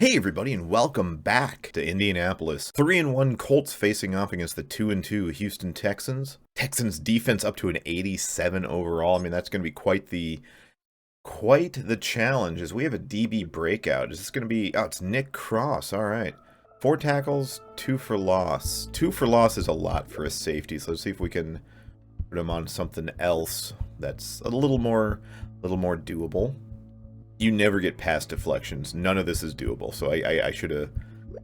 Hey everybody, and welcome back to Indianapolis. 3-1 Colts facing off against the 2-2 Houston Texans. Texans defense up to an 87 overall. I mean, that's going to be quite the challenge as we have a DB breakout. Is this going to be... Oh, it's Nick Cross. All right. 4 tackles, 2 for loss. 2 for loss is a lot for a safety, so let's see if we can put him on something else that's a little more doable. You never get pass deflections. None of this is doable. So I should have...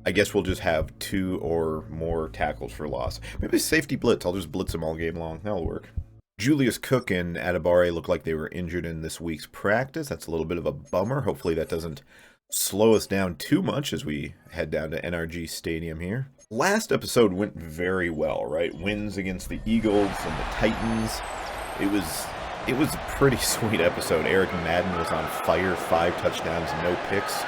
I guess we'll just have 2 or more tackles for loss. Maybe safety blitz. I'll just blitz them all game long. That'll work. Julius Cook and Adibare look like they were injured in this week's practice. That's a little bit of a bummer. Hopefully that doesn't slow us down too much as we head down to NRG Stadium here. Last episode went very well, right? Wins against the Eagles and the Titans. It was a pretty sweet episode. Eric Madden was on fire, 5 touchdowns, no picks.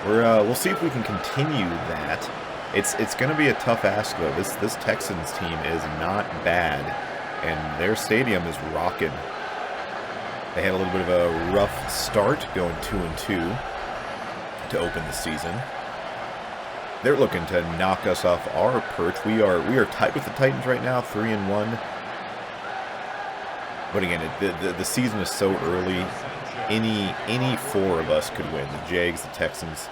We'll see if we can continue that. It's going to be a tough ask though. This Texans team is not bad, and their stadium is rocking. They had a little bit of a rough start, going 2-2 to open the season. They're looking to knock us off our perch. We are tied with the Titans right now, 3-1. But again, the season is so early. Any 4 of us could win. The Jags, the Texans,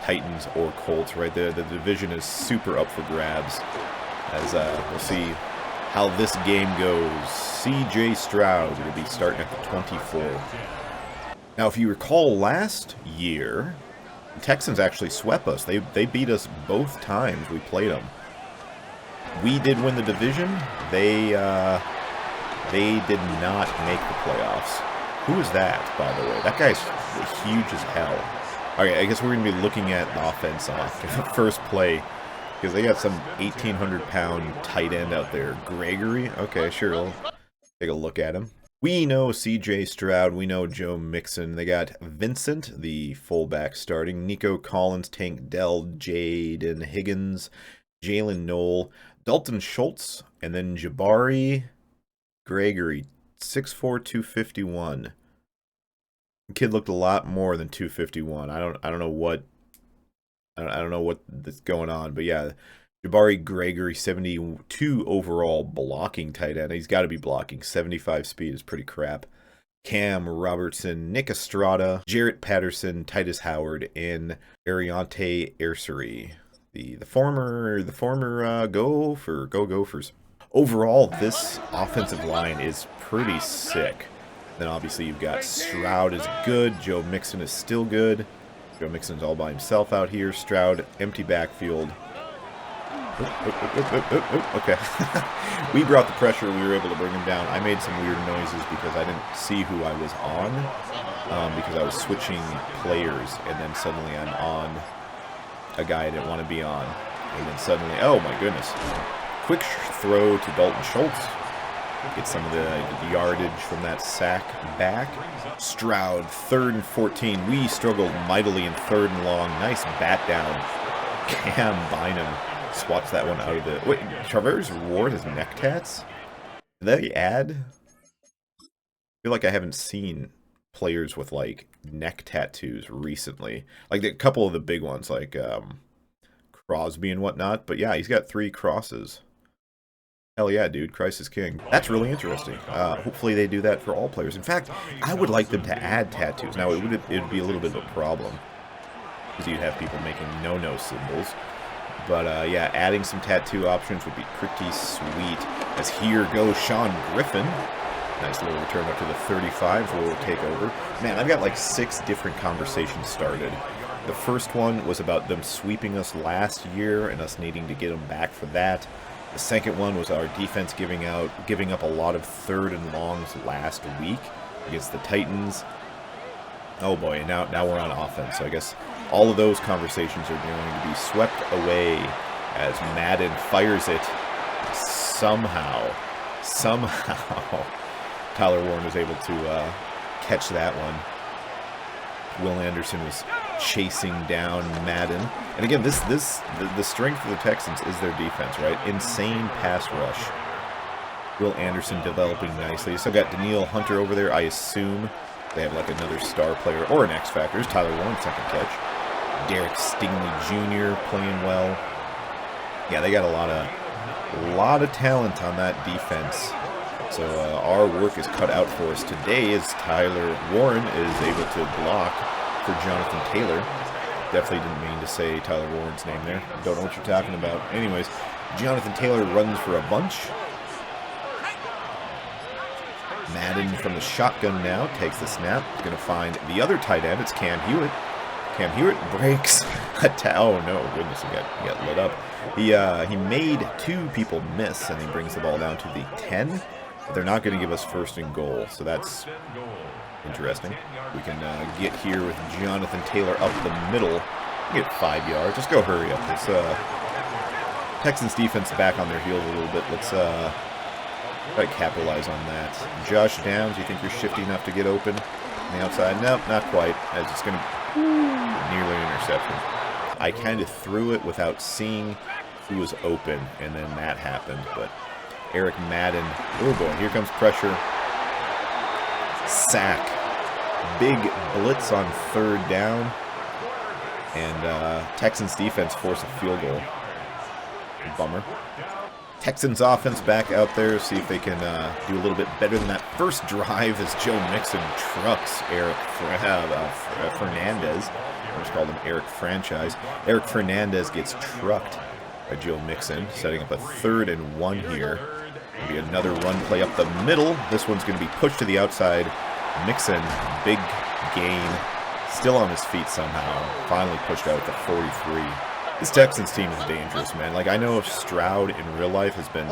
Titans, or Colts, right? The division is super up for grabs. As we'll see how this game goes. C.J. Stroud will be starting at the 24. Now, if you recall last year, the Texans actually swept us. They beat us both times we played them. We did win the division. They did not make the playoffs. Who is that, by the way? That guy's huge as hell. Alright, I guess we're going to be looking at the offense after the first play, because they got some 1,800-pound tight end out there. Gregory? Okay, sure, we'll take a look at him. We know C.J. Stroud. We know Joe Mixon. They got Vincent, the fullback, starting. Nico Collins, Tank Dell, Jaden Higgins, Jalen Knoll, Dalton Schultz, and then Jabari Gregory, 6'4", 251. The kid looked a lot more than 251. I don't know what that's going on, but yeah, Jabari Gregory, 72 overall blocking tight end. He's got to be blocking. 75 speed is pretty crap. Cam Robertson, Nick Estrada, Jarrett Patterson, Titus Howard, and Ariante Ersery. The former Go Gophers. Overall, this offensive line is pretty sick. Then obviously you've got Stroud is good. Joe Mixon is still good. Joe Mixon's all by himself out here. Stroud, empty backfield. Okay. We brought the pressure. We were able to bring him down. I made some weird noises because I didn't see who I was on. Because I was switching players. And then suddenly I'm on a guy I didn't want to be on. And then suddenly, oh my goodness. Quick throw to Dalton Schultz. Get some of the yardage from that sack back. Stroud, 3rd and 14. We struggled mightily in 3rd and long. Nice bat down. Cam Bynum swats that one out of the... Wait, Traverse Ward has neck tats? Did they add? I feel like I haven't seen players with, like, neck tattoos recently. Like, a couple of the big ones, like Crosby and whatnot. But yeah, he's got 3 crosses. Hell yeah, dude. Christ is king. That's really interesting. Hopefully they do that for all players. In fact, I would like them to add tattoos. Now, it would be a little bit of a problem, because you'd have people making no-no symbols. But, yeah, adding some tattoo options would be pretty sweet. As here goes Sean Griffin. Nice little return up to the 35 where we'll take over. Man, I've got like 6 different conversations started. The first one was about them sweeping us last year and us needing to get them back for that. The second one was our defense giving up a lot of 3rd and longs last week against the Titans. Oh boy, and now we're on offense. So I guess all of those conversations are going to be swept away as Madden fires it somehow. Tyler Warren was able to catch that one. Will Anderson was chasing down Madden. And again, the strength of the Texans is their defense, right? Insane pass rush. Will Anderson developing nicely. So got Daniil Hunter over there. I assume they have like another star player or an X Factor. There's Tyler Warren, second catch. Derek Stingley Jr. playing well. Yeah, they got a lot of talent on that defense. So our work is cut out for us today as Tyler Warren is able to block for Jonathan Taylor. Definitely didn't mean to say Tyler Warren's name there. Don't know what you're talking about. Anyways, Jonathan Taylor runs for a bunch. Madden from the shotgun now takes the snap. He's going to find the other tight end. It's Cam Hewitt. Cam Hewitt breaks a oh no, goodness, he got lit up. He made 2 people miss, and he brings the ball down to the 10. But they're not going to give us first and goal, so that's interesting. We can get here with Jonathan Taylor up the middle. Get 5 yards. Just go hurry up. Let's Texans defense back on their heels a little bit. Let's try to capitalize on that. Josh Downs, you think you're shifty enough to get open on the outside? Nope, not quite. As it's going to nearly an interception. I kind of threw it without seeing who was open, and then that happened. But Eric Madden, oh boy, here comes pressure. Sack. Big blitz on 3rd down. And Texans defense force a field goal. Bummer. Texans offense back out there, see if they can do a little bit better than that first drive as Joe Mixon trucks Eric Fernandez. I just called him Eric Franchise. Eric Fernandez gets trucked by Joe Mixon, setting up a 3rd and 1 here. Maybe another run play up the middle. This one's going to be pushed to the outside. Mixon, big gain, still on his feet somehow. Finally pushed out at the 43. This Texans team is dangerous, man. Like, I know Stroud in real life has been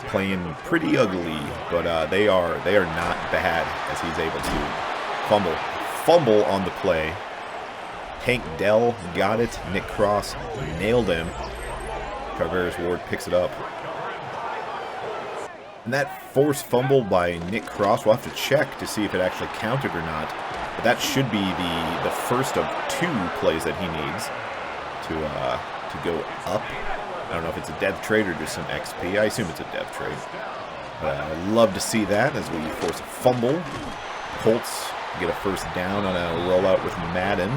playing pretty ugly, but they are not bad as he's able to fumble on the play. Tank Dell got it. Nick Cross nailed him. Traveris Ward picks it up. And that forced fumble by Nick Cross, we'll have to check to see if it actually counted or not. But that should be the first of 2 plays that he needs to go up. I don't know if it's a dev trade or just some XP. I assume it's a dev trade. I'd love to see that as we force a fumble. Colts get a first down on a rollout with Madden.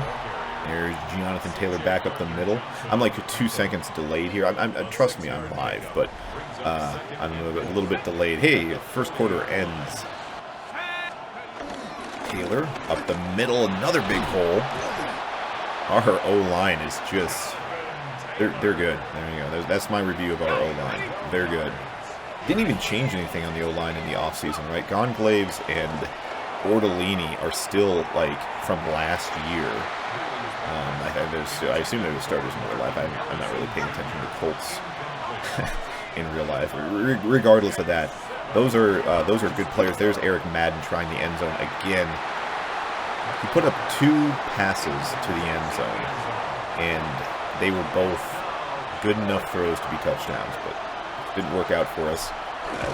There's Jonathan Taylor back up the middle. I'm like 2 seconds delayed here. Trust me, I'm live, but I'm a little bit delayed. Hey, first quarter ends. Taylor up the middle, another big hole. Our O-line is just, they're good. There you go. That's my review of our O-line. They're good. Didn't even change anything on the O-line in the offseason, right? Gonglaves and Ortolini are still, like, from last year. I assume they were starters in real life. I'm not really paying attention to Colts in real life. Regardless of that, those are good players. There's Eric Madden trying the end zone again. He put up 2 passes to the end zone, and they were both good enough throws to be touchdowns, but didn't work out for us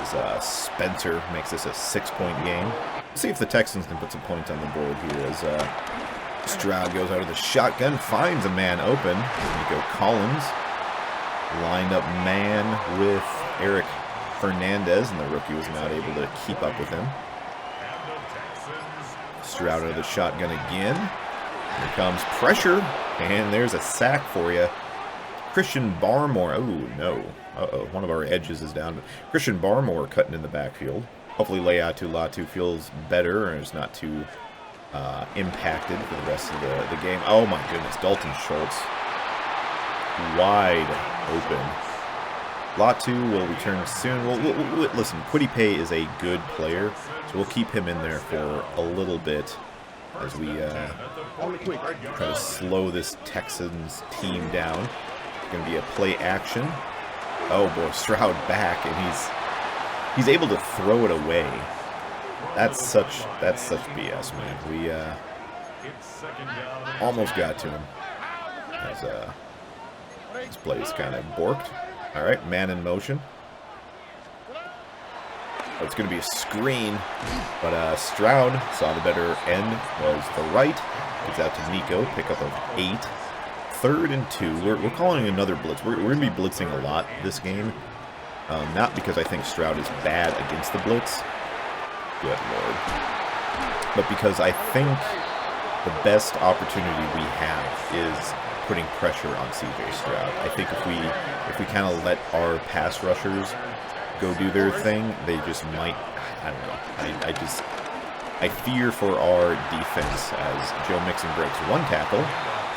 as Spencer makes this a 6-point game. Let's see if the Texans can put some points on the board here as Stroud goes out of the shotgun, finds a man open. Nico Collins lined up man with Eric Fernandez, and the rookie was not able to keep up with him. Stroud out of the shotgun again. Here comes pressure, and there's a sack for you. Christian Barmore. Oh, no. Uh-oh, one of our edges is down. Christian Barmore cutting in the backfield. Hopefully Leatu Latu feels better and is not too impacted for the rest of the game. Oh, my goodness. Dalton Schultz. Wide open. Latu will return soon. Listen, Kwity Paye is a good player, so we'll keep him in there for a little bit as we try to slow this Texans team down. It's going to be a play action. Oh boy, Stroud back, and he's able to throw it away. That's such BS, man. We almost got to him. As this play is kind of borked. All right, man in motion. Oh, it's going to be a screen, but Stroud saw the better end, was the right. Gets out to Nico, pickup of 8. 3rd and 2. We're calling another blitz. We're going to be blitzing a lot this game. Not because I think Stroud is bad against the blitz. Good Lord. But because I think the best opportunity we have is putting pressure on CJ Stroud. I think if we kind of let our pass rushers go do their thing, they just might, I don't know. I fear for our defense as Joe Mixon breaks one tackle.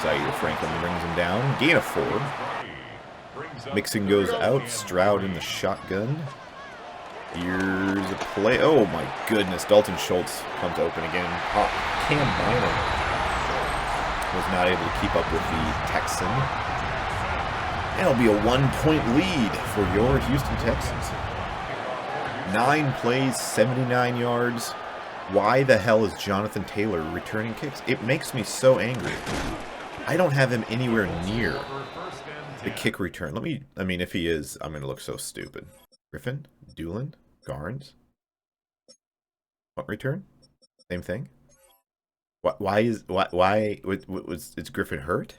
Zaire Franklin brings him down. Gain of 4. Mixon goes out. Stroud in the shotgun. Here's a play. Oh my goodness. Dalton Schultz comes open again. Cam Minor was not able to keep up with the Texan. And it'll be a 1-point lead for your Houston Texans. 9 plays, 79 yards. Why the hell is Jonathan Taylor returning kicks? It makes me so angry. I don't have him anywhere near the kick return. I mean, if he is, I'm going to look so stupid. Griffin? Doolin? Garnes? What return? Same thing? Why is Griffin hurt?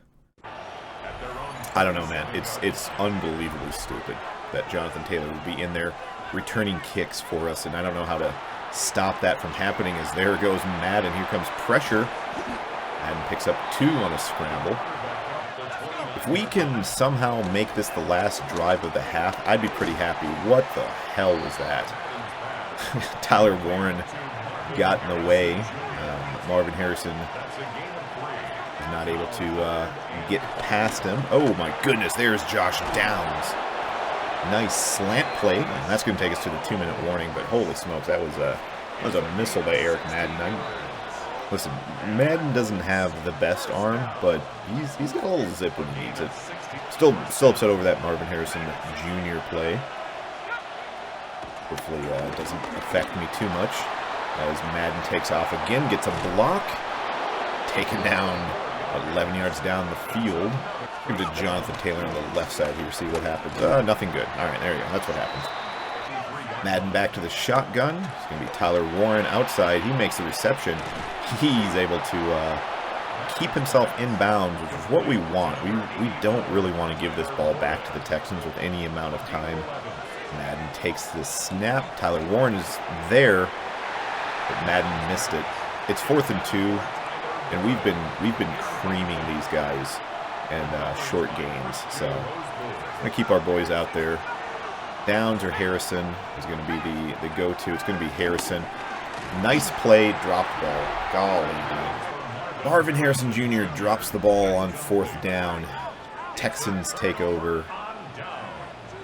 I don't know, man. It's unbelievably stupid that Jonathan Taylor would be in there returning kicks for us, and I don't know how to stop that from happening. As there goes Madden. Here comes pressure. Madden picks up 2 on a scramble. If we can somehow make this the last drive of the half, I'd be pretty happy. What the hell was that? Tyler Warren got in the way. Marvin Harrison is not able to get past him. Oh my goodness, there's Josh Downs. Nice slant play. And that's going to take us to the 2-minute warning, but holy smokes, that was a missile by Eric Madden. Listen, Madden doesn't have the best arm, but he's got a little zip when he needs it. Still upset over that Marvin Harrison Jr. play. Hopefully it doesn't affect me too much. As Madden takes off again, gets a block. Taken down 11 yards down the field. Give it to Jonathan Taylor on the left side here, see what happens. Nothing good. All right, there you go. That's what happens. Madden back to the shotgun. It's going to be Tyler Warren outside. He makes the reception. He's able to keep himself in bounds, which is what we want. We don't really want to give this ball back to the Texans with any amount of time. Madden takes the snap. Tyler Warren is there, but Madden missed it. It's 4th and 2, and we've been creaming these guys in short gains. So I'm going to keep our boys out there. Downs or Harrison is going to be the go-to. It's going to be Harrison. Nice play, dropped ball. Golly, dude. Marvin Harrison Jr. drops the ball on 4th down. Texans take over.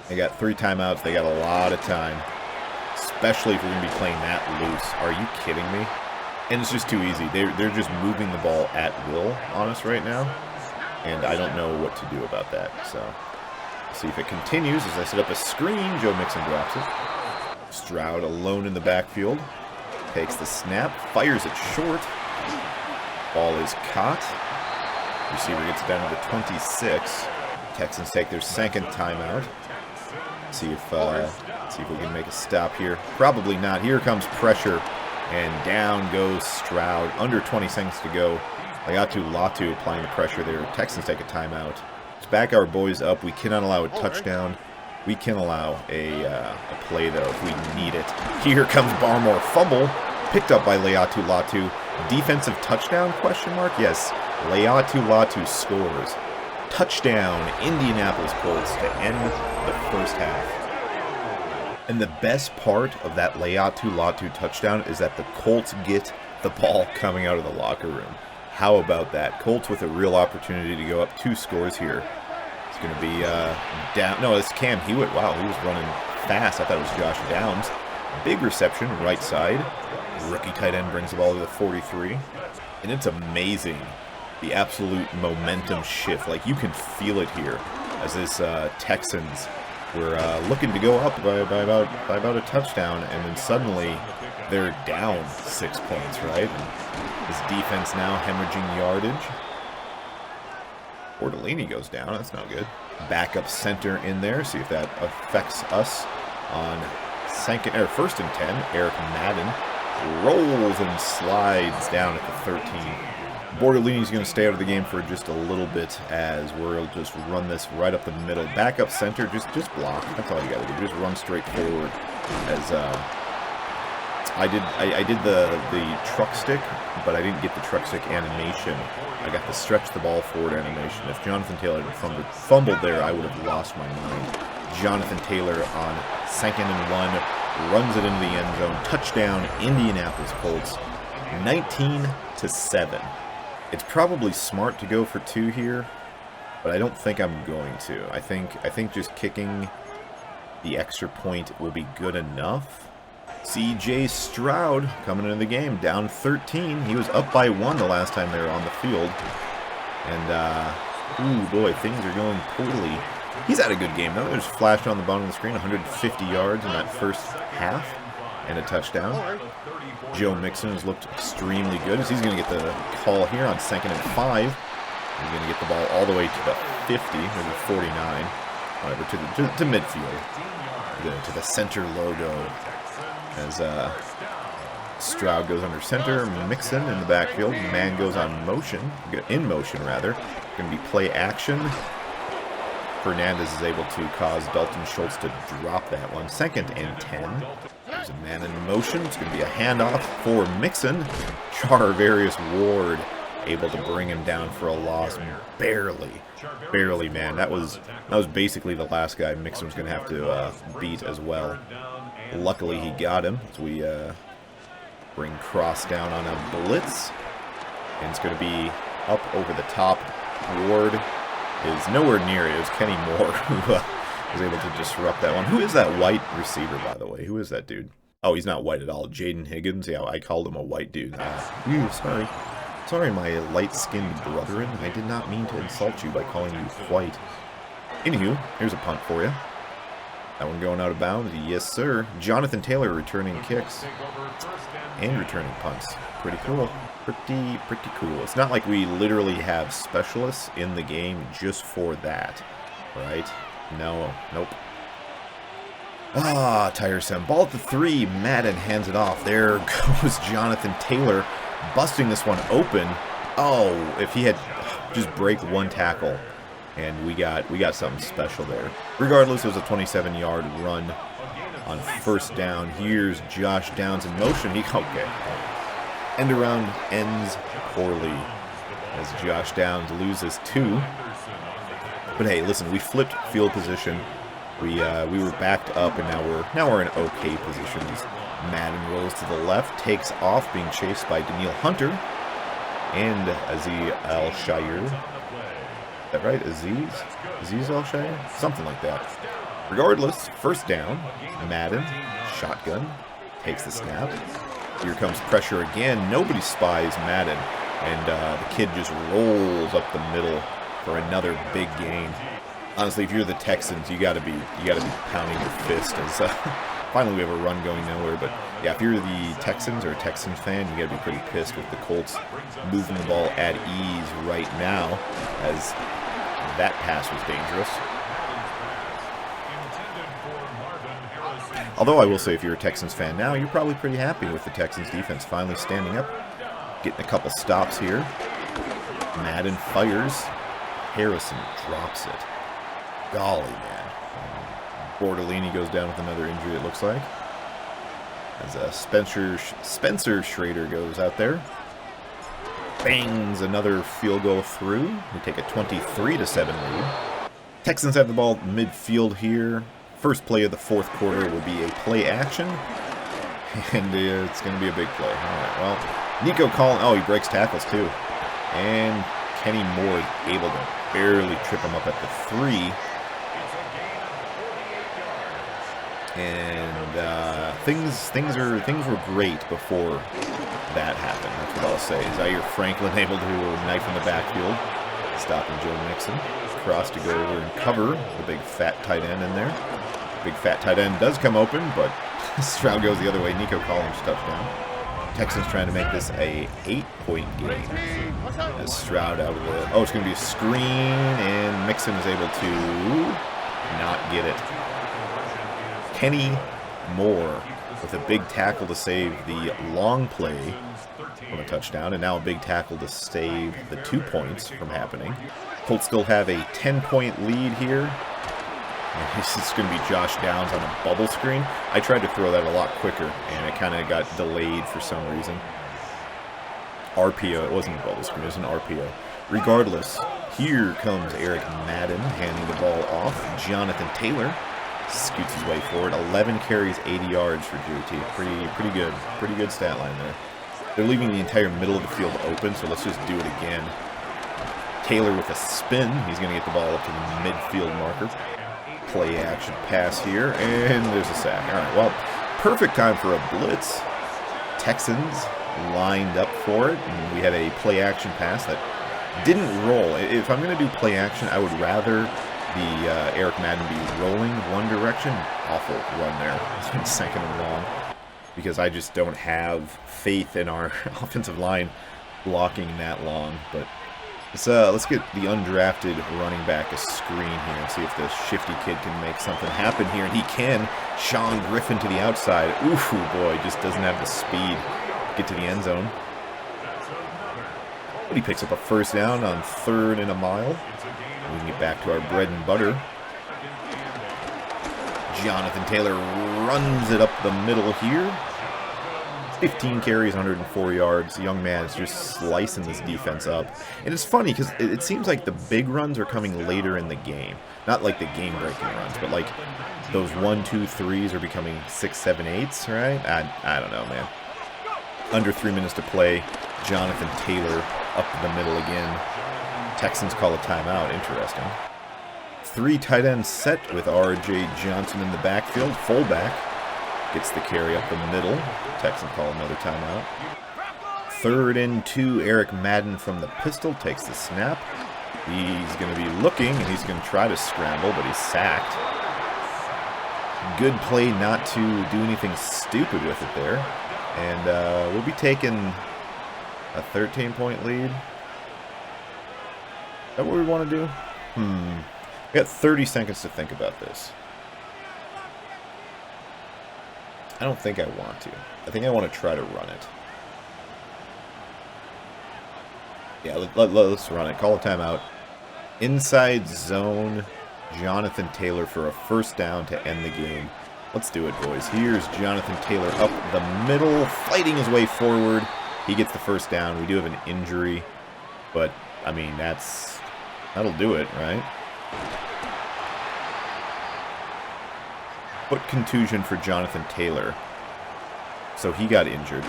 They got 3 timeouts. They got a lot of time, especially if we're going to be playing that loose. Are you kidding me? And it's just too easy. They're just moving the ball at will on us right now, and I don't know what to do about that. So see if it continues as I set up a screen. Joe Mixon drops it. Stroud alone in the backfield. Takes the snap, fires it short. Ball is caught. Receiver gets down to the 26. Texans take their 2nd timeout. See if we can make a stop here. Probably not. Here comes pressure, and down goes Stroud. Under 20 seconds to go. Laiatu Latu applying the pressure there. Texans take a timeout. Let's back our boys up. We cannot allow a touchdown. We can allow a play, though, if we need it. Here comes Barmore. Fumble. Picked up by Laiatu Latu. Defensive touchdown, question mark? Yes. Laiatu Latu scores. Touchdown, Indianapolis Colts to end the first half. And the best part of that Laiatu Latu touchdown is that the Colts get the ball coming out of the locker room. How about that? Colts with a real opportunity to go up 2 scores here. It's going to be down. No, it's Cam Hewitt. Wow, he was running fast. I thought it was Josh Downs. Big reception, right side. Rookie tight end brings the ball to the 43. And it's amazing, the absolute momentum shift. Like, you can feel it here as this Texans were looking to go up by about a touchdown, and then suddenly they're down 6 points, right? And his defense now hemorrhaging yardage. Bortolini goes down. That's not good. Backup center in there. See if that affects us on 1st and 10. Eric Madden rolls and slides down at the 13. Bortolini's going to stay out of the game for just a little bit as we'll just run this right up the middle. Backup center, just block. That's all you got to do. Just run straight forward as I did the truck stick, but I didn't get the truck stick animation. I got the stretch the ball forward animation. If Jonathan Taylor had fumbled there, I would have lost my mind. Jonathan Taylor on 2nd and 1, runs it into the end zone. Touchdown, Indianapolis Colts, 19-7. It's probably smart to go for 2 here, but I don't think I'm going to. I think just kicking the extra point will be good enough. C.J. Stroud coming into the game, down 13. He was up by 1 the last time they were on the field. And, ooh, boy, things are going poorly. He's had a good game, though. It was flashed on the bottom of the screen, 150 yards in that first half, and a touchdown. Joe Mixon has looked extremely good. He's going to get the call here on 2nd and 5. He's going to get the ball all the way to the 50, maybe 49, whatever, to midfield, to the center logo. As Stroud goes under center, Mixon in the backfield, man goes in motion rather. Going to be play action. Fernandez is able to cause Dalton Schultz to drop that one. 2nd and 10. There's a man in motion. It's going to be a handoff for Mixon. Charvarius Ward able to bring him down for a loss. Barely, man. That was basically the last guy Mixon was going to have to beat as well. Luckily, he got him as we bring Cross down on a blitz. And it's going to be up over the top. Ward is nowhere near it. It was Kenny Moore who was able to disrupt that one. Who is that white receiver, by the way? Who is that dude? Oh, he's not white at all. Jaden Higgins. Yeah, I called him a white dude. Sorry. Sorry, my light-skinned brethren. I did not mean to insult you by calling you white. Anywho, here's a punt for you. That one going out of bounds. Yes, sir. Jonathan Taylor returning kicks and returning punts. Pretty cool. Pretty cool. It's not like we literally have specialists in the game just for that, right? No. Nope. Tiresome. Ball at the 3. Madden hands it off. There goes Jonathan Taylor busting this one open. Oh, if he had just break one tackle. And we got something special there. Regardless, it was a 27-yard run on 1st down. Here's Josh Downs in motion. Okay. End around ends poorly as Josh Downs loses 2. But hey, listen, we flipped field position. We were backed up, and now we're in okay positions. Madden rolls to the left, takes off, being chased by Daniil Hunter and Aziz Al-Shire. Is that right? Aziz Al-Shire? Something like that. Regardless, 1st down. Madden, shotgun, takes the snap. Here comes pressure again. Nobody spies Madden, and the kid just rolls up the middle for another big gain. Honestly, if you're the Texans, you gotta be pounding your fist as finally we have a run going nowhere. But yeah, if you're the Texans or a Texans fan, you gotta be pretty pissed with the Colts moving the ball at ease right now, as that pass was dangerous. Although I will say, if you're a Texans fan now, you're probably pretty happy with the Texans defense finally standing up, getting a couple stops here. Madden fires. Harrison drops it. Golly, man. Bortolini goes down with another injury, it looks like. As Spencer Schrader goes out there. Bangs another field goal through. We take a 23-7 lead. Texans have the ball midfield here. First play of the 4th quarter will be a play action. And it's going to be a big play. All right, well, Nico Collins, oh, he breaks tackles too. And Kenny Moore is able to barely trip him up at the 3. And things were great before that happened. That's what I'll say. Zaire Franklin able to knife in the backfield, stopping Joe Mixon. Cross to go over and cover the big fat tight end in there. Big fat tight end does come open, but Stroud goes the other way. Nico Collins touchdown. Texans trying to make this a 8-point game. As Stroud out of the... Oh, it's going to be a screen, and Mixon is able to not get it. Kenny Moore with a big tackle to save the long play from a touchdown, and now a big tackle to save the 2 points from happening. Colts still have a 10-point lead here. And it's just going to be Josh Downs on a bubble screen. I tried to throw that a lot quicker, and it kind of got delayed for some reason. RPO. It wasn't a bubble screen. It was an RPO. Regardless, here comes Eric Madden handing the ball off. Jonathan Taylor scoots his way forward. 11 carries, 80 yards for JT. Pretty good. Pretty good stat line there. They're leaving the entire middle of the field open, so let's just do it again. Taylor with a spin. He's going to get the ball up to the midfield marker. Play action pass here, and there's a sack. All right, well, perfect time for a blitz. Texans lined up for it, and we had a play action pass that didn't roll. If I'm going to do play action, I would rather the Eric Madden be rolling one direction. Awful run there. It's been second and long because I just don't have faith in our offensive line blocking that long, but let's get the undrafted running back a screen here and see if the shifty kid can make something happen here. And he can. Sean Griffin to the outside. Ooh, boy, just doesn't have the speed to get to the end zone. But he picks up a first down on 3rd and a mile. We can get back to our bread and butter. Jonathan Taylor runs it up the middle here. 15 carries, 104 yards. The young man is just slicing this defense up. And it's funny because it seems like the big runs are coming later in the game. Not like the game-breaking runs, but like those 1, 2, 3s are becoming 6, 7, 8s, right? I don't know, man. Under 3 minutes to play. Jonathan Taylor up the middle again. Texans call a timeout. Interesting. 3 tight ends set with R.J. Johnson in the backfield. Fullback gets the carry up the middle. Texans call another timeout. 3rd and 2. Eric Madden from the pistol takes the snap. He's going to be looking, and he's going to try to scramble, but he's sacked. Good play not to do anything stupid with it there. And we'll be taking a 13-point lead. Is that what we want to do? We got 30 seconds to think about this. I don't think I want to. I think I want to try to run it. Yeah, let's run it. Call a timeout. Inside zone, Jonathan Taylor for a first down to end the game. Let's do it, boys. Here's Jonathan Taylor up the middle, fighting his way forward. He gets the first down. We do have an injury, but, I mean, that'll do it, right? Foot contusion for Jonathan Taylor. So he got injured.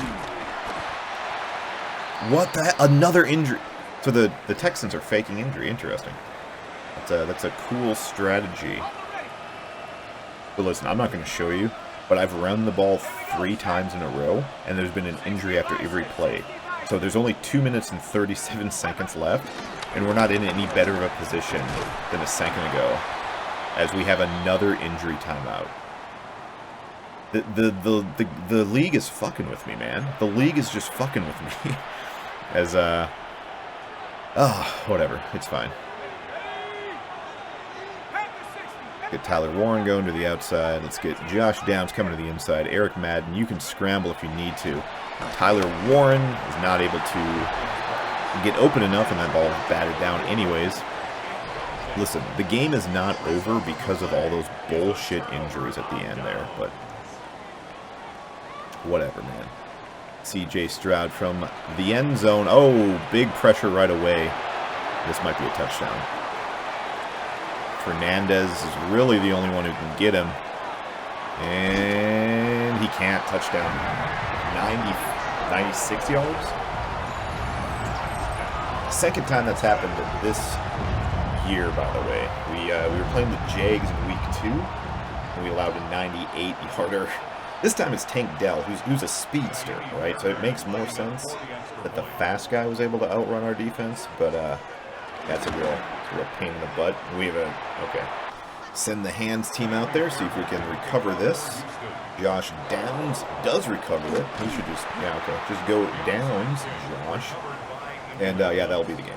What the heck? Another injury. So the Texans are faking injury. Interesting. That's a cool strategy. But listen, I'm not going to show you, but I've run the ball 3 times in a row, and there's been an injury after every play. So there's only 2 minutes and 37 seconds left, and we're not in any better of a position than a second ago, as we have another injury timeout. The league is fucking with me, man. The league is just fucking with me. As, whatever. It's fine. Get Tyler Warren going to the outside. Let's get Josh Downs coming to the inside. Eric Madden, you can scramble if you need to. Tyler Warren is not able to get open enough, and that ball is batted down anyways. Listen, the game is not over because of all those bullshit injuries at the end there, but whatever, man. C.J. Stroud from the end zone. Oh, big pressure right away. This might be a touchdown. Fernandez is really the only one who can get him. And he can't. Touchdown. 96 yards. Second time that's happened this year, by the way. We were playing the Jags in week 2, and we allowed a 98-yarder. This time it's Tank Dell, who's a speedster, right? So it makes more sense that the fast guy was able to outrun our defense, but that's a real pain in the butt. We have okay. Send the hands team out there, see if we can recover this. Josh Downs does recover it. He should just, just go Downs, Josh. And, that'll be the game.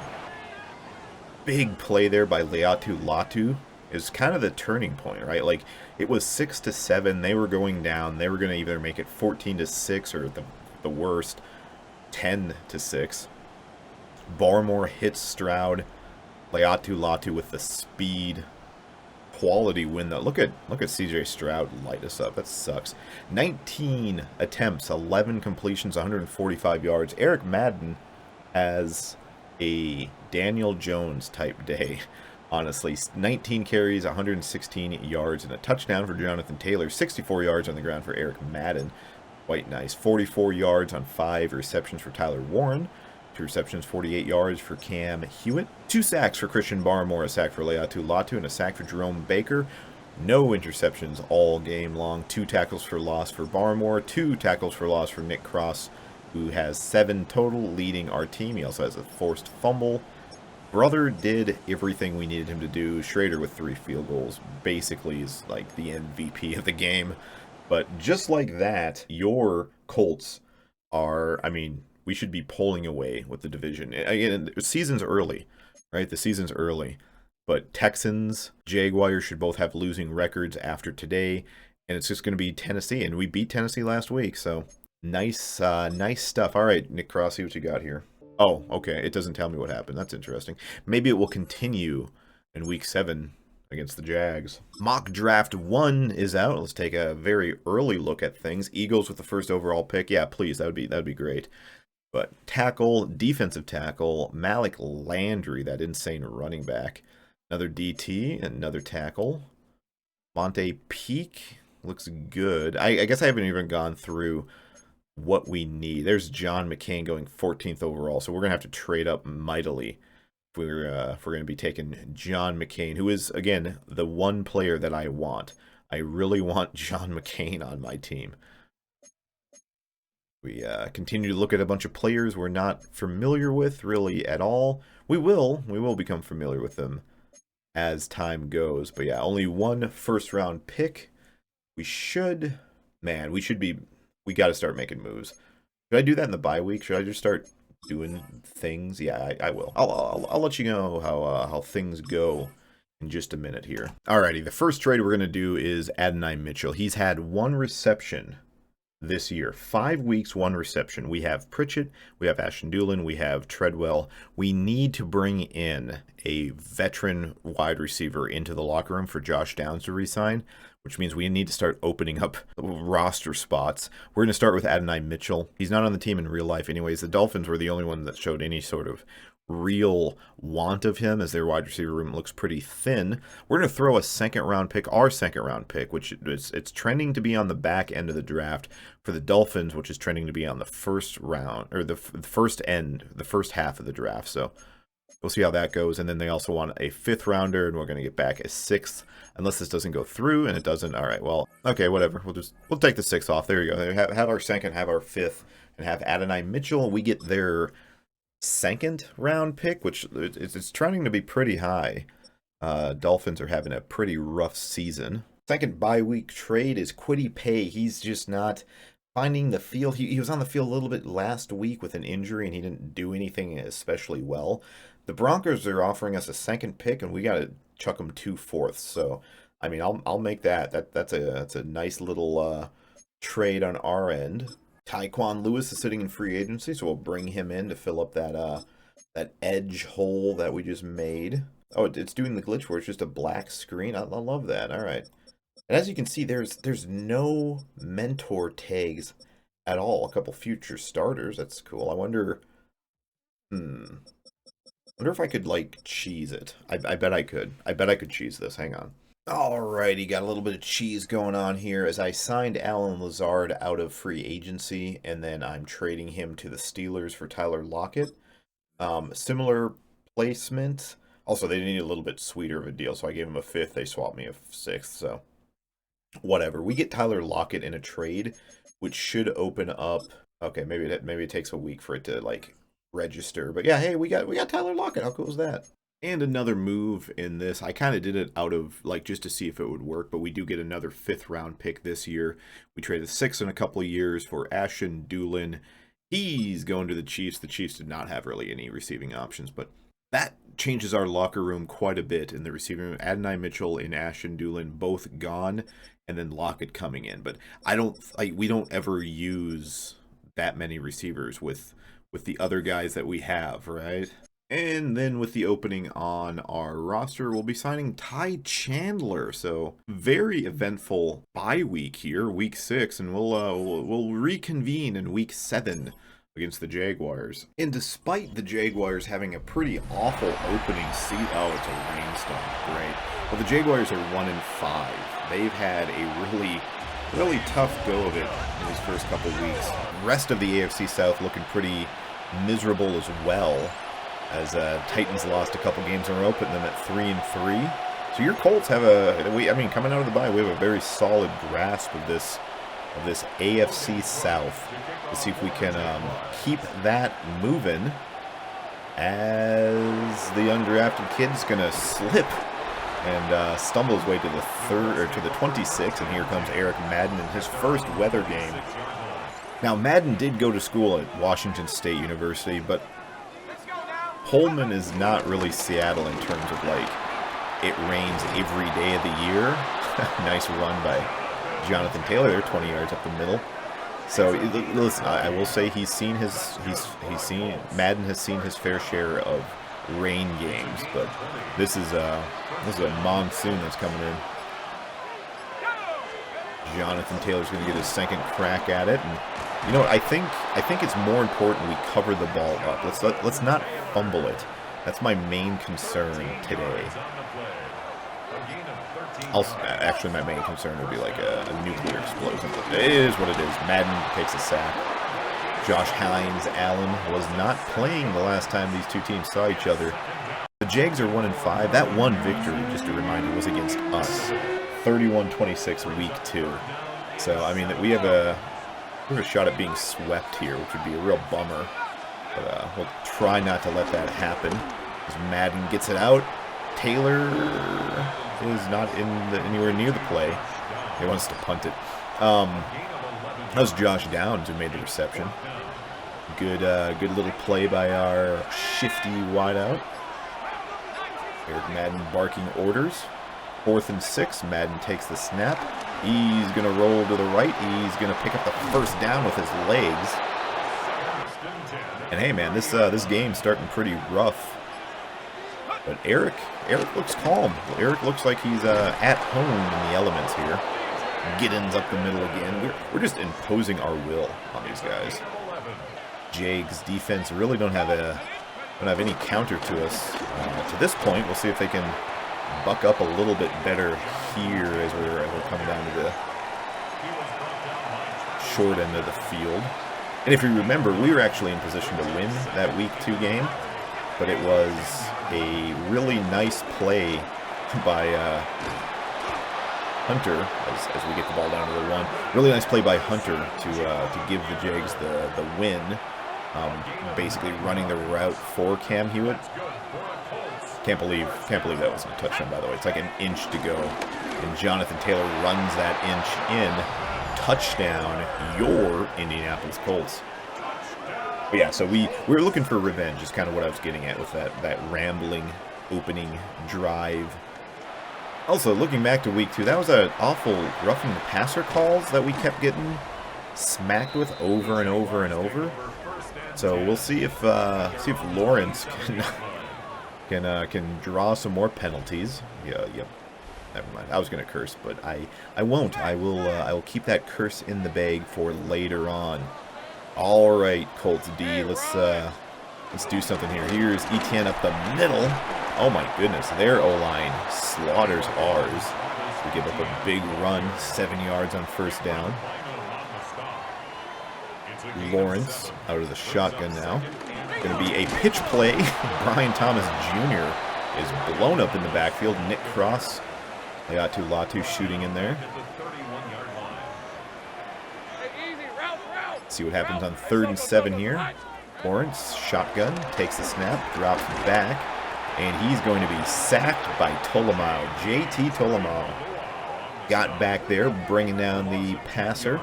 Big play there by Leatu Latu is kind of the turning point, right? Like, it was 6-7. They were going down. They were going to either make it 14-6 or the worst, 10-6. Barmore hits Stroud. Leatu Latu with the speed. quality win though. Look at CJ Stroud light us up. That sucks. 19 attempts, 11 completions, 145 yards. Eric Madden has a Daniel Jones type day. Honestly, 19 carries, 116 yards, and a touchdown for Jonathan Taylor. 64 yards on the ground for Eric Madden. Quite nice. 44 yards on 5 receptions for Tyler Warren. 2 receptions, 48 yards for Cam Hewitt. 2 sacks for Christian Barmore, a sack for Leatu Latu, and a sack for Jerome Baker. No interceptions all game long. 2 tackles for loss for Barmore. 2 tackles for loss for Nick Cross, who has 7 total, leading our team. He also has a forced fumble. Brother did everything we needed him to do. Schrader with 3 field goals basically is like the MVP of the game. But just like that, your Colts are, I mean, we should be pulling away with the division. Again, the season's early, right? The season's early. But Texans, Jaguars should both have losing records after today. And it's just going to be Tennessee. And we beat Tennessee last week, so nice nice stuff. All right, Nick Crossy, what you got here? Oh, okay. It doesn't tell me what happened. That's interesting. Maybe it will continue in week 7 against the Jags. Mock Draft 1 is out. Let's take a very early look at things. Eagles with the first overall pick. Yeah, please. That'd be great. But tackle, defensive tackle, Malik Landry, that insane running back. Another DT, another tackle. Monte Peak looks good. I guess I haven't even gone through what we need. There's John McCain going 14th overall, so we're gonna have to trade up mightily if we're gonna be taking John McCain, who is again the one player that I want. I really want John McCain on my team. We continue to look at a bunch of players we're not familiar with really at all. We will become familiar with them as time goes. But yeah, only 1 first-round pick. We got to start making moves. Should I do that in the bye week? Should I just start doing things? Yeah, I will. I'll let you know how things go in just a minute here. Alrighty, the first trade we're gonna do is Adonai Mitchell. He's had 1 reception this year. 5 weeks, 1 reception. We have Pritchett, we have Ashton Dulin, we have Treadwell. We need to bring in a veteran wide receiver into the locker room for Josh Downs to resign, which means we need to start opening up roster spots. We're going to start with Adonai Mitchell. He's not on the team in real life anyways. The Dolphins were the only one that showed any sort of real want of him, as their wide receiver room looks pretty thin. We're going to throw a second-round pick, our second-round pick, which it's trending to be on the back end of the draft for the Dolphins, which is trending to be on the first round, or the first half of the draft. So we'll see how that goes. And then they also want a 5th rounder, and we're going to get back a 6th, unless this doesn't go through, and it doesn't. All right, well, okay, whatever. We'll take the 6th off. There you go. Have our 2nd, have our 5th, and have Adonai Mitchell. We get their 2nd round pick, which it's trending to be pretty high. Dolphins are having a pretty rough season. 2nd bye week trade is Kwity Paye. He's just not finding the field. He was on the field a little bit last week with an injury, and he didn't do anything especially well. The Broncos are offering us a 2nd pick, and we got to chuck them 2 fourths. So, I mean, I'll make that. That's a nice little trade on our end. Tyquan Lewis is sitting in free agency, so we'll bring him in to fill up that edge hole that we just made. Oh, it's doing the glitch where it's just a black screen. I love that. All right. And as you can see, there's no mentor tags at all. A couple future starters. That's cool. I wonder if I could, like, cheese it. I bet I could. I bet I could cheese this. Hang on. Alrighty, got a little bit of cheese going on here as I signed Allen Lazard out of free agency, and then I'm trading him to the Steelers for Tyler Lockett. Similar placement. Also, they need a little bit sweeter of a deal, so I gave him a 5th. They swapped me a 6th, so whatever. We get Tyler Lockett in a trade, which should open up. Okay, maybe it takes a week for it to, like, register. But yeah, hey, we got Tyler Lockett. How cool is that? And another move in this, I kind of did it out of, like, just to see if it would work, but we do get another 5th round pick this year. We traded 6 in a couple of years for Ashton Dulin. He's going to the Chiefs. The Chiefs did not have really any receiving options, but that changes our locker room quite a bit in the receiving room. Adonai Mitchell and Ashton Dulin both gone, and then Lockett coming in. But we don't ever use that many receivers with the other guys that we have, right? And then with the opening on our roster, we'll be signing Ty Chandler. So very eventful bye week here, week 6, and we'll reconvene in week 7 against the Jaguars. And despite the Jaguars having a pretty awful opening season, oh, it's a rainstorm, great. Well, the Jaguars are 1-5. They've had a really tough go of it in these first couple weeks. The rest of the AFC South looking pretty miserable as well, as Titans lost a couple games in a row, putting them at 3-3. So your Colts have coming out of the bye, we have a very solid grasp of this AFC South. Let's see if we can keep that moving, as the undrafted kid's gonna slip and stumble his way to the 26, and here comes Eric Madden in his first weather game. Now, Madden did go to school at Washington State University, but Pullman is not really Seattle in terms of, like, it rains every day of the year. Nice run by Jonathan Taylor there, 20 yards up the middle. So, listen, I will say Madden has seen his fair share of rain games, but this is a monsoon that's coming in. Jonathan Taylor's going to get his second crack at it, and you know what, I think it's more important we cover the ball up. Let's not fumble it. That's my main concern today. Actually, my main concern would be like a nuclear explosion. But it is what it is. Madden takes a sack. Josh Hines-Allen was not playing the last time these two teams saw each other. The Jags are 1-5. That one victory, just a reminder, was against us. 31-26 week 2. So, I mean, we have a shot at being swept here, which would be a real bummer. But we'll try not to let that happen. As Madden gets it out, Taylor is not anywhere near the play. He wants to punt it. That was Josh Downs who made the reception. Good little play by our shifty wideout. Eric Madden barking orders. 4th and 6. Madden takes the snap. He's going to roll to the right. He's going to pick up the first down with his legs. And hey, man, this game's starting pretty rough. But Eric looks calm. Eric looks like he's at home in the elements here. Giddens up the middle again. We're just imposing our will on these guys. Jags defense really don't have any counter to us to this point. We'll see if they can buck up a little bit better here as we're coming down to the short end of the field. And if you remember, we were actually in position to win that week 2 game, but it was a really nice play by Hunter as we get the ball down to the 1. Really nice play by Hunter to give the Jags the win. Basically running the route for Cam Hewitt. Can't believe that wasn't a touchdown, by the way. It's like an inch to go, and Jonathan Taylor runs that inch in. Touchdown, your Indianapolis Colts. But yeah, so we were looking for revenge, is kind of what I was getting at with that rambling opening drive. Also, looking back to week 2, that was an awful roughing the passer calls that we kept getting smacked with over and over and over. So we'll see if Lawrence can draw some more penalties. Yeah, yep. Never mind. I was gonna curse, but I won't. I will keep that curse in the bag for later on. All right, Colts D. Let's do something here. Here's Etienne up the middle. Oh my goodness, their O-line slaughters ours. We give up a big run, 7 yards on first down. Lawrence out of the shotgun now. Going to be a pitch play. Brian Thomas Jr. is blown up in the backfield. Nick Cross, Leatu Latu shooting in there. See what happens on 3rd and 7 here. Lawrence, shotgun, takes the snap, drops back, and he's going to be sacked by Tolomao. JT Tolomao got back there, bringing down the passer.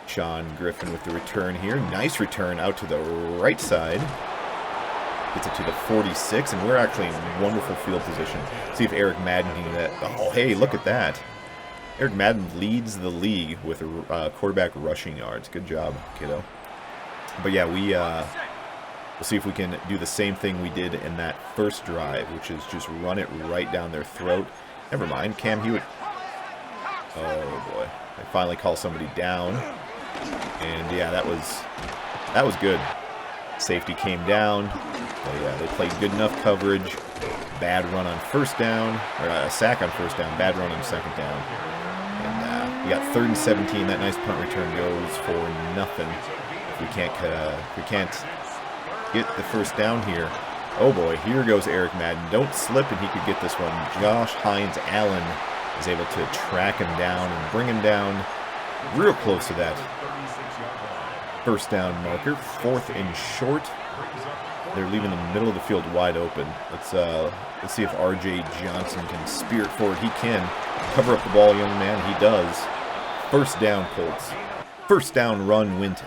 Sean Griffin with the return here. Nice return out to the right side. Gets it to the 46, and we're actually in wonderful field position. See if Eric Madden can get that. Oh, hey, look at that. Eric Madden leads the league with quarterback rushing yards. Good job, kiddo. But yeah, We'll see if we can do the same thing we did in that first drive, which is just run it right down their throat. Never mind, Cam Hewitt. Oh boy, I finally call somebody down, and yeah, that was good. Safety came down. But yeah, they played good enough coverage. Bad run on first down, or a sack on first down. Bad run on second down. And we got 3rd and 17. That nice punt return goes for nothing. If we can't get the first down here. Oh boy, here goes Eric Madden. Don't slip, and he could get this one. Josh Hines Allen is able to track him down and bring him down real close to that first down marker. 4th and short. They're leaving the middle of the field wide open. Let's see if R.J. Johnson can spear it forward. He can. Cover up the ball, young man. He does. First down, Colts. First down run went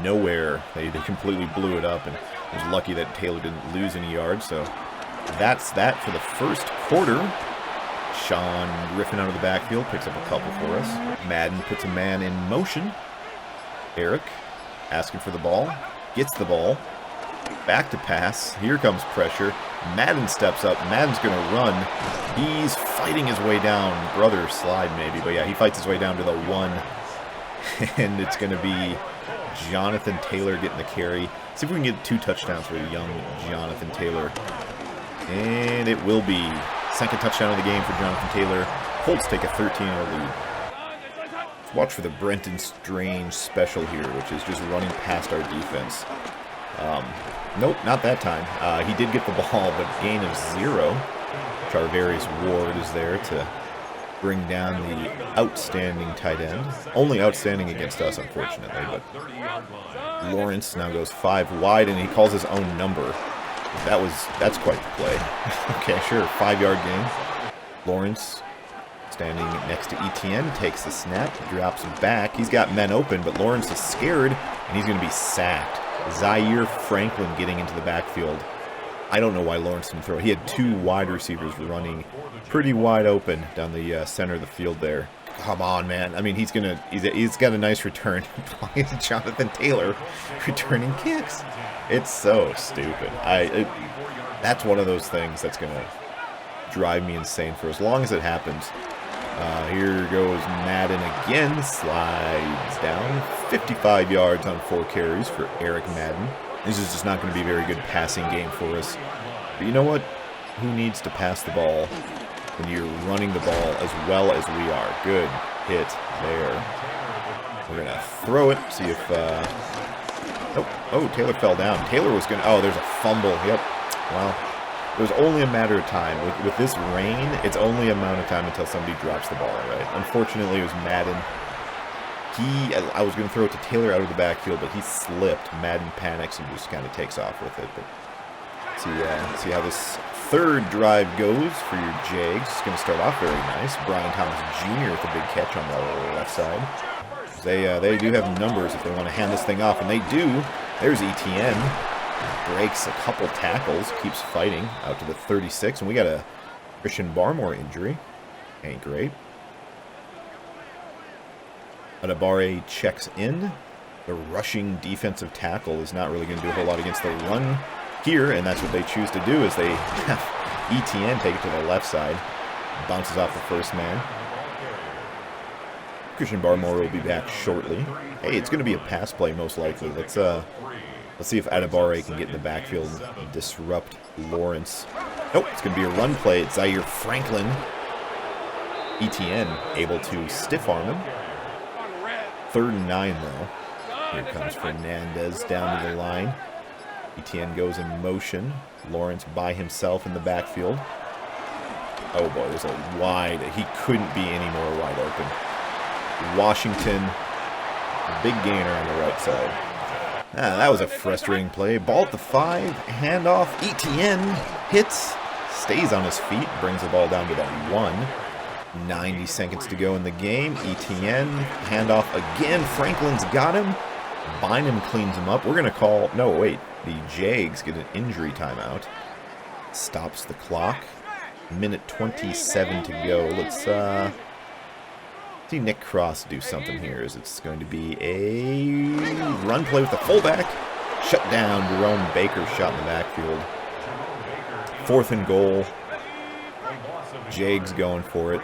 nowhere. They completely blew it up, and it was lucky that Taylor didn't lose any yards. So that's that for the first quarter. Sean Griffin out of the backfield picks up a couple for us. Madden puts a man in motion. Eric asking for the ball. Gets the ball. Back to pass. Here comes pressure. Madden steps up. Madden's going to run. He's fighting his way down. Brother slide maybe, but yeah, he fights his way down to the 1. And it's going to be Jonathan Taylor getting the carry. See if we can get 2 touchdowns for young Jonathan Taylor. And it will be. 2nd touchdown of the game for Jonathan Taylor. Colts take a 13-0 lead. Let's watch for the Brenton Strange special here, which is just running past our defense. Nope, not that time. He did get the ball, but gain of 0. Charvarius Ward is there to bring down the outstanding tight end. Only outstanding against us, unfortunately, but Lawrence now goes 5 wide, and he calls his own number. That's quite the play. Okay, sure, 5-yard gain. Lawrence standing next to Etienne, takes the snap, drops him back. He's got men open, but Lawrence is scared, and he's going to be sacked. Zaire Franklin getting into the backfield. I don't know why Lawrence didn't throw. He had 2 wide receivers running pretty wide open down the center of the field there. Come on, man. I mean, he's got a nice return. Why is Jonathan Taylor returning kicks? It's so stupid. That's one of those things that's going to drive me insane for as long as it happens. Here goes Madden again. Slides down. 55 yards on 4 carries for Eric Madden. This is just not going to be a very good passing game for us. But you know what? Who needs to pass the ball when you're running the ball as well as we are? Good hit there. We're going to throw it. See if... Nope. Oh, Taylor fell down. Taylor was going to... Oh, there's a fumble. Yep. Well, it was only a matter of time. With this rain, it's only a matter of time until somebody drops the ball, right? Unfortunately, it was Madden. I was going to throw it to Taylor out of the backfield, but he slipped. Madden panics and just kind of takes off with it. But see how this third drive goes for your Jags. It's going to start off very nice. Brian Thomas Jr. with a big catch on the left side. They do have numbers if they want to hand this thing off, and they do. There's Etienne. Breaks a couple tackles, keeps fighting out to the 36, and we got a Christian Barmore injury. Ain't great. Adebawore checks in. The rushing defensive tackle is not really going to do a whole lot against the run here, and that's what they choose to do is they have Etienne take it to the left side. Bounces off the first man. Christian Barmore will be back shortly. Hey, it's going to be a pass play most likely. Let's see if Adebawore can get in the backfield and disrupt Lawrence. Nope, it's going to be a run play. It's Zaire Franklin. Etienne able to stiff arm him. 3rd and 9 though. Here comes Fernandez down to the line. Etienne goes in motion. Lawrence by himself in the backfield. Oh boy, there's a wide. He couldn't be any more wide open. Washington, big gainer on the right side. That was a frustrating play. Ball at the 5, handoff. Etienne hits, stays on his feet, brings the ball down to the 1. 90 seconds to go in the game. Etienne, handoff again. Franklin's got him. Bynum cleans him up. We're going to call... No, wait. The Jags get an injury timeout. Stops the clock. Minute 27 to go. Let's see Nick Cross do something here. Is it's going to be a run play with the fullback. Shut down. Jerome Baker shot in the backfield. 4th and goal. Jags going for it.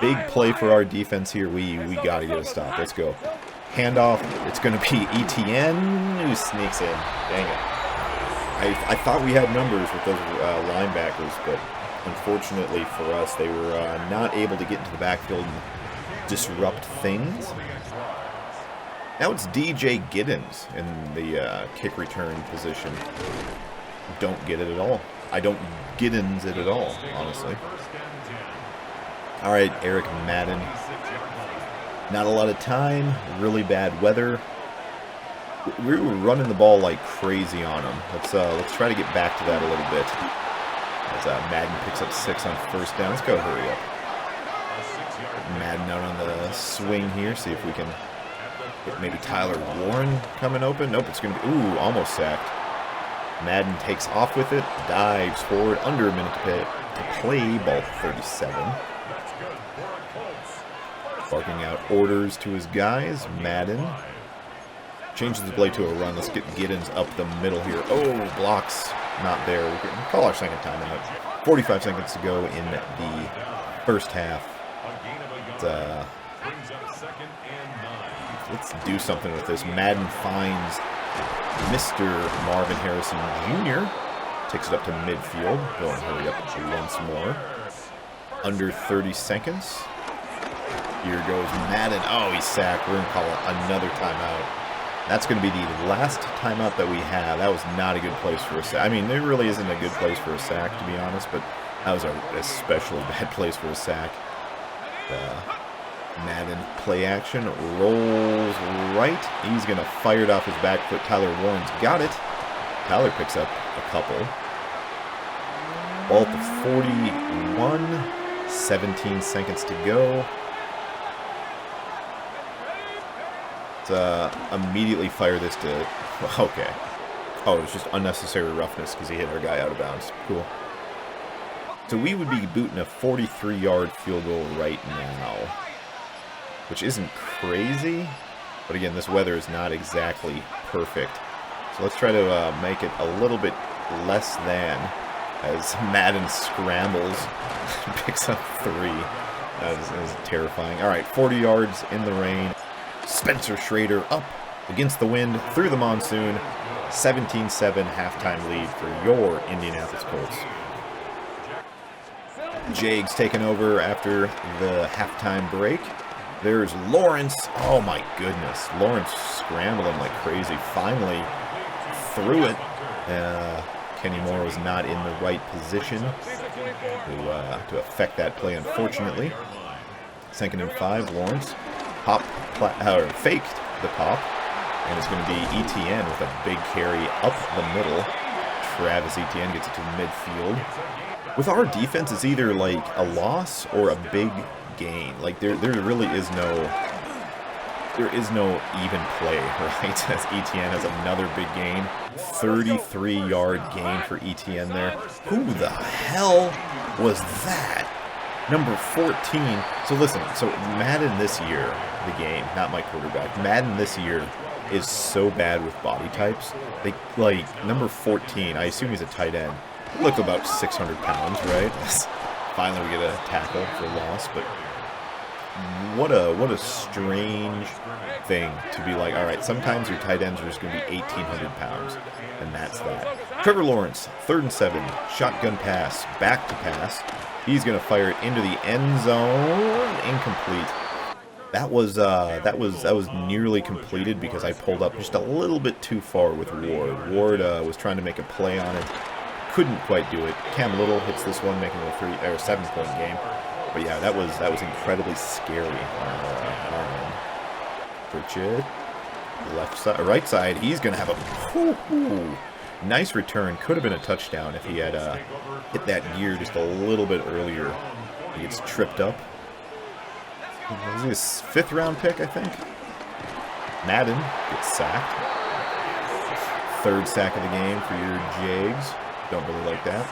Big play for our defense here. We got to get a stop. Let's go. Handoff. It's going to be Etienne who sneaks in. Dang it. I thought we had numbers with those linebackers, but unfortunately for us, they were not able to get into the backfield and disrupt things. Now it's DJ Giddens in the kick return position. Don't get it at all. I don't Giddens it at all, honestly. All right, Eric Madden. Not a lot of time. Really bad weather. We were running the ball like crazy on them. Let's try to get back to that a little bit. As Madden picks up 6 on 1st down. Let's go hurry up. Madden out on the swing here. See if we can get maybe Tyler Warren coming open. Nope, it's going to be... Ooh, almost sacked. Madden takes off with it. Dives forward. Under a minute to play. Ball 37. Barking out orders to his guys. Madden changes the play to a run. Let's get Giddens up the middle here. Oh, blocks not there. We can call our second timeout. 45 seconds to go in the 1st half. Let's do something with this. Madden finds Mr. Marvin Harrison Jr. Takes it up to midfield. Go and hurry up once more. Under 30 seconds. Here goes Madden. Oh, he's sacked. We're going to call another timeout. That's going to be the last timeout that we have. That was not a good place for a sack. I mean, there really isn't a good place for a sack, to be honest, but that was an especially bad place for a sack. Madden play action. Rolls right. He's going to fire it off his back foot. Tyler Warren's got it. Tyler picks up a couple. Ball at the 41. 17 seconds to go. Immediately fire this to... Okay. Oh, it was just unnecessary roughness because he hit our guy out of bounds. Cool. So we would be booting a 43-yard field goal right now, which isn't crazy, but again, this weather is not exactly perfect. So let's try to make it a little bit less than, as Madden scrambles, picks up 3. That is terrifying. All right, 40 yards in the rain. Spencer Schrader up against the wind through the monsoon. 17-7 halftime lead for your Indianapolis Colts. Jags taking over after the halftime break. There's Lawrence. Oh my goodness. Lawrence scrambling like crazy. Finally threw it. Kenny Moore was not in the right position to affect that play, unfortunately. 2nd and 5. Lawrence faked the pop, and it's going to be Etienne with a big carry up the middle. Travis Etienne gets it to midfield. With our defense, it's either like a loss or a big gain. Like there really is no even play, right? As Etienne has another big gain. 33-yard gain for Etienne there. Who the hell was that? Number 14. So listen, so Madden this year, the game, not my quarterback, Madden this year is so bad with body types. Like number 14, I assume he's a tight end. He looked about 600 pounds, right? Finally we get a tackle for loss, but what a strange thing to be like, all right, sometimes your tight ends are just going to be 1,800 pounds, and that's that. Trevor Lawrence, 3rd and 7, shotgun pass, back to pass. He's going to fire it into the end zone. Incomplete. That was nearly completed because I pulled up just a little bit too far with Ward. Ward was trying to make a play on it. Couldn't quite do it. Cam Little hits this one, making it a 7-point game. But yeah, that was incredibly scary on our end. Pritchett, left side, right side. He's gonna have a nice return. Could have been a touchdown if he had hit that gear just a little bit earlier. He gets tripped up. Was he his 5th round pick, I think? Madden gets sacked. 3rd sack of the game for your Jags. Don't really like that.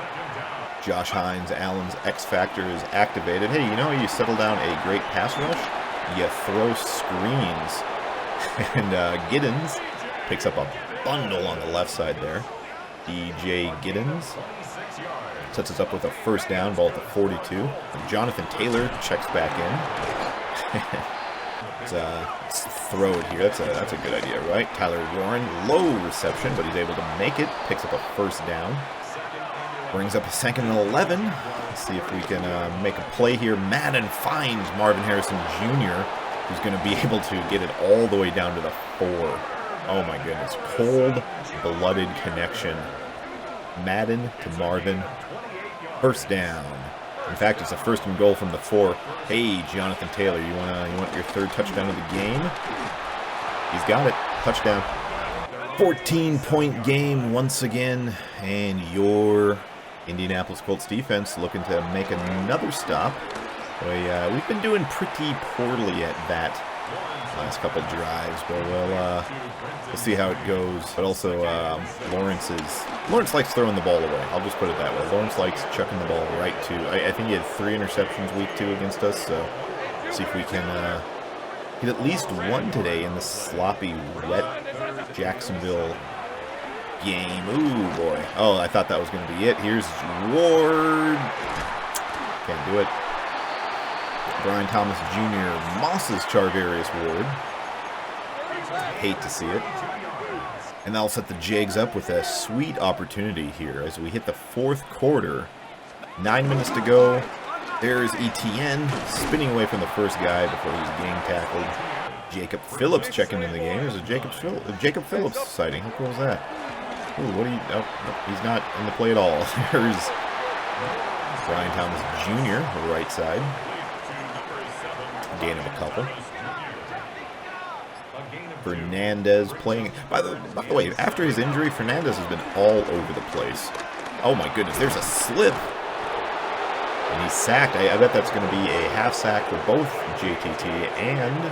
Josh Hines, Allen's X Factor is activated. Hey, you know, you settle down a great pass rush, you throw screens. And Giddens picks up a bundle on the left side there. DJ Giddens sets us up with a first down, ball at the 42. And Jonathan Taylor checks back in. Let's throw it here. That's a good idea, right? Tyler Warren, low reception, but he's able to make it. Picks up a first down. Brings up a 2nd and 11. Let's see if we can make a play here. Madden finds Marvin Harrison Jr., who's going to be able to get it all the way down to the 4. Oh my goodness. Cold-blooded connection. Madden to Marvin. First down. In fact, it's a 1st and goal from the 4. Hey, Jonathan Taylor, you want your 3rd touchdown of the game? He's got it. Touchdown. 14-point game once again, and your Indianapolis Colts defense looking to make another stop. We've been doing pretty poorly at that last couple drives, but we'll see how it goes. But also, Lawrence likes throwing the ball away. I'll just put it that way. Lawrence likes chucking the ball right to. I think he had 3 interceptions week 2 against us. So see if we can get at least 1 today in the sloppy, wet Jacksonville game. Ooh boy! Oh, I thought that was going to be it. Here's Ward. Can't do it. Brian Thomas Jr. Moss's Charvarius Ward. Hate to see it. And that'll set the Jags up with a sweet opportunity here as we hit the 4th quarter. 9 minutes to go. There's Etienne spinning away from the first guy before he's game tackled. Jacob Phillips checking in the game. There's a Jacob Phillips sighting. How cool is that? Ooh, what do you... Oh, no, he's not in the play at all. There's Brian Thomas Jr., the right side. Gain of a couple. Fernandez playing. By the way, after his injury, Fernandez has been all over the place. Oh my goodness, there's a slip. And he's sacked. I bet that's going to be a half sack for both JTT and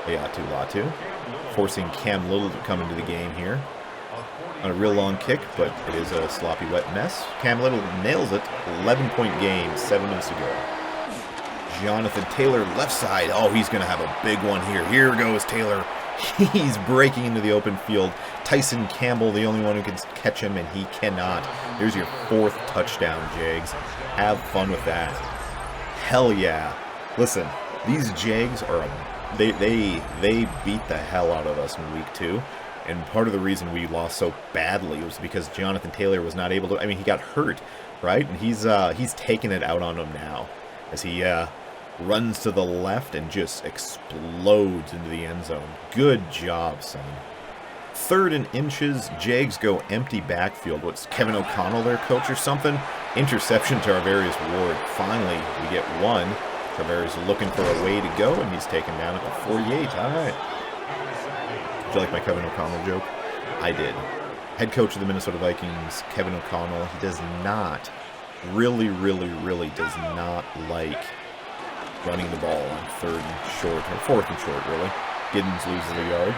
Ayatu Latu. Forcing Cam Little to come into the game here. Not a real long kick, but it is a sloppy, wet mess. Cam Little nails it. 11-point game, 7 minutes to go. Jonathan Taylor, left side. Oh, he's going to have a big one here. Here goes Taylor. He's breaking into the open field. Tyson Campbell, the only one who can catch him, and he cannot. There's your 4th touchdown, Jags. Have fun with that. Hell yeah. Listen, these Jags are they beat the hell out of us in week 2. And part of the reason we lost so badly was because Jonathan Taylor was not able to. I mean, he got hurt, right? And he's taking it out on him now as he runs to the left and just explodes into the end zone. Good job, son. 3rd and inches. Jags go empty backfield. What's Kevin O'Connell, their coach or something? Interception to Charvarius Ward. Finally, we get 1. Charvarius looking for a way to go, and he's taken down at the 48. All right. Did you like my Kevin O'Connell joke? I did. Head coach of the Minnesota Vikings, Kevin O'Connell, he does not, really does not like running the ball on 3rd and short, or 4th and short, really. Giddens loses a yard.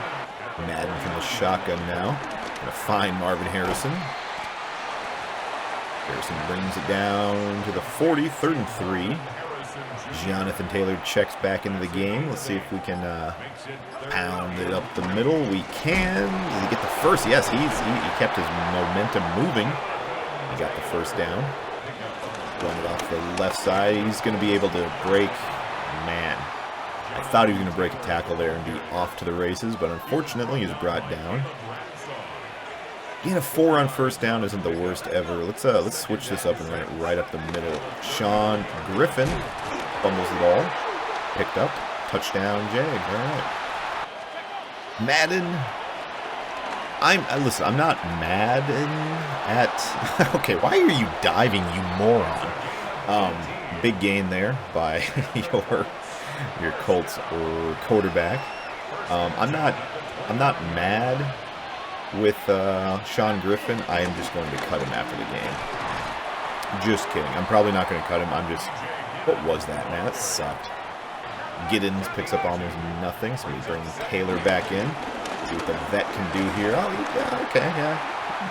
Madden from the shotgun now. Gonna find Marvin Harrison. Harrison brings it down to the 40, 3rd and 3. Jonathan Taylor checks back into the game. Let's see if we can pound it up the middle. We can. Does he get the first? Yes, he kept his momentum moving. He got the first down. Run it off the left side. He's going to be able to break. Man, I thought he was going to break a tackle there and be off to the races, but unfortunately he's brought down. Getting a 4 on first down isn't the worst ever. Let's switch this up and run it right up the middle. Sean Griffin fumbles the ball. Picked up. Touchdown, Jags. All right. Madden. Listen, I'm not Madden at... Okay, why are you diving, you moron? Big gain there by your Colts or quarterback. I'm not mad with Sean Griffin. I am just going to cut him after the game. Just kidding. I'm probably not going to cut him. What was that, man? That sucked. Giddens picks up almost nothing, so we bring Taylor back in. See what the vet can do here. Oh, yeah, okay, yeah.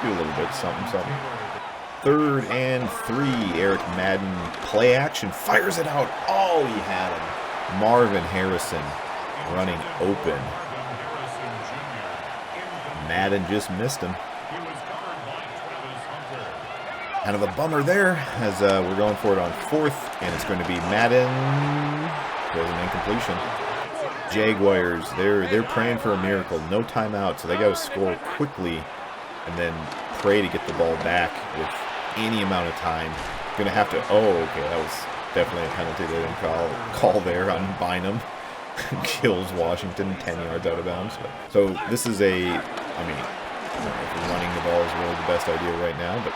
Do a little bit, something. 3rd and 3. Eric Madden, play action, fires it out. Oh, he had him. Marvin Harrison running open. Madden just missed him. Kind of a bummer there, as we're going for it on 4th, and it's going to be Madden. There's an incompletion. Jaguars, they're praying for a miracle. No timeout, so they got to score quickly and then pray to get the ball back with any amount of time. Going to have to... Oh, okay, that was definitely a penalty they didn't call there on Bynum. Kills Washington 10 yards out of bounds. So this is a... I mean, I don't know if running the ball is really the best idea right now, but...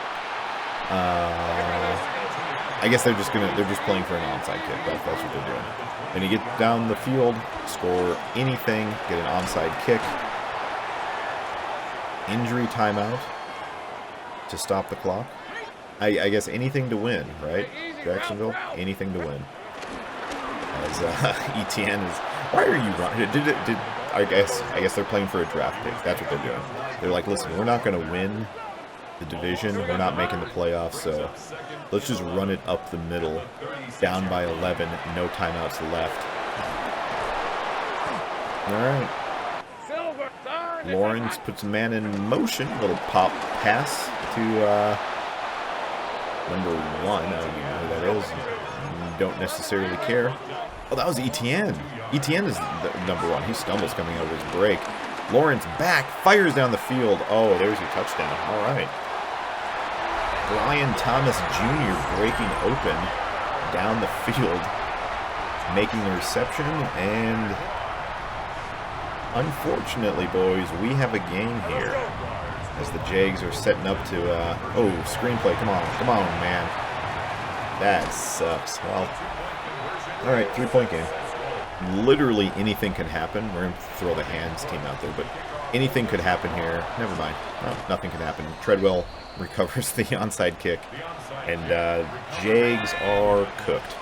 I guess they're just playing for an onside kick. That's what they're doing. Then you get down the field, score anything, get an onside kick. Injury timeout to stop the clock. I guess anything to win, right? Jacksonville, anything to win. As ETN is, why are you running? I guess they're playing for a draft pick. That's what they're doing. They're like, listen, we're not going to win the division. We're not making the playoffs, so let's just run it up the middle. Down by 11, no timeouts left. All right. Lawrence puts a man in motion. Little pop pass to number 1. I don't even know who that is. Don't necessarily care. Oh, that was ETN. ETN is the number 1. He stumbles coming out of his break. Lawrence back, fires down the field. Oh, there's your touchdown. All right. Brian Thomas Jr. breaking open down the field, making the reception, and unfortunately, boys, we have a game here as the Jags are setting up to, oh, screenplay, come on, man. That sucks. Well, all right, 3-point game. Literally anything can happen. We're going to throw the hands team out there, but anything could happen here. Never mind. No, nothing can happen. Treadwell recovers the onside kick, and Jags are cooked.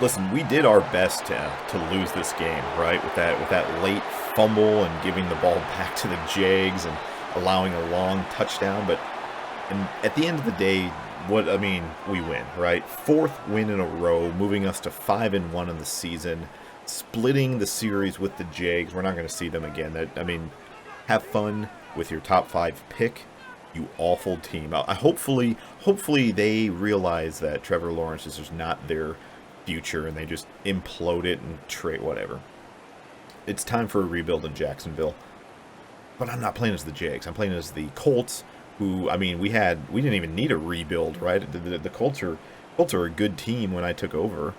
Listen, we did our best to lose this game, right? With that late fumble and giving the ball back to the Jags and allowing a long touchdown. But at the end of the day, we win, right? 4th win in a row, moving us to 5-1 in the season, splitting the series with the Jags. We're not going to see them again. Have fun with your top 5 pick, you awful team. Hopefully they realize that Trevor Lawrence is just not their future and they just implode it and trade whatever. It's time for a rebuild in Jacksonville. But I'm not playing as the Jags. I'm playing as the Colts, who, we didn't even need a rebuild, right? The Colts are a good team when I took over.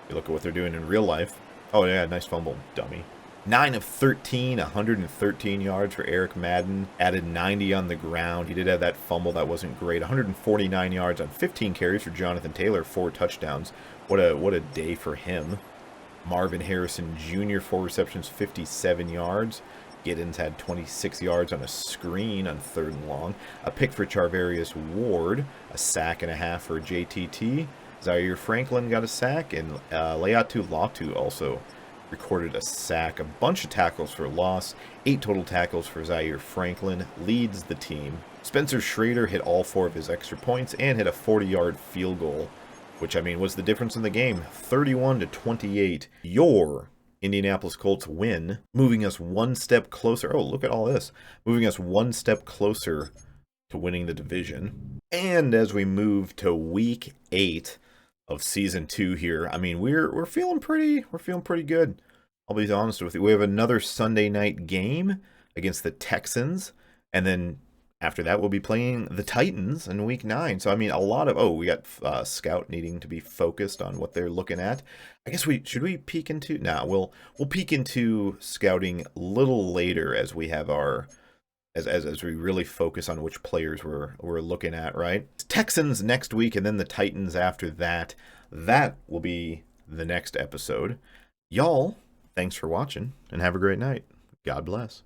You look at what they're doing in real life. Oh yeah, nice fumble, dummy. 9 of 13, 113 yards for Eric Madden. Added 90 on the ground. He did have that fumble that wasn't great. 149 yards on 15 carries for Jonathan Taylor, 4 touchdowns. What a day for him. Marvin Harrison Jr., 4 receptions, 57 yards. Giddens had 26 yards on a screen on 3rd and long. A pick for Charvarius Ward. A sack and a half for JTT. Zaire Franklin got a sack. And Leatu Latu also recorded a sack. A bunch of tackles for loss. 8 total tackles for Zaire Franklin. Leads the team. Spencer Schrader hit all 4 of his extra points and hit a 40-yard field goal, which, was the difference in the game. 31-28. Your Indianapolis Colts win, moving us one step closer. Oh, look at all this. Moving us one step closer to winning the division. And as we move to week 8 of season 2 here, we're feeling pretty good. I'll be honest with you. We have another Sunday night game against the Texans, and then after that we'll be playing the Titans in week 9. So a lot of we got Scout needing to be focused on what they're looking at. I guess should we peek into? Nah, we'll peek into scouting a little later as we have our as we really focus on which players we're looking at, right? Texans next week, and then the Titans after that. That will be the next episode. Y'all, thanks for watching, and have a great night. God bless.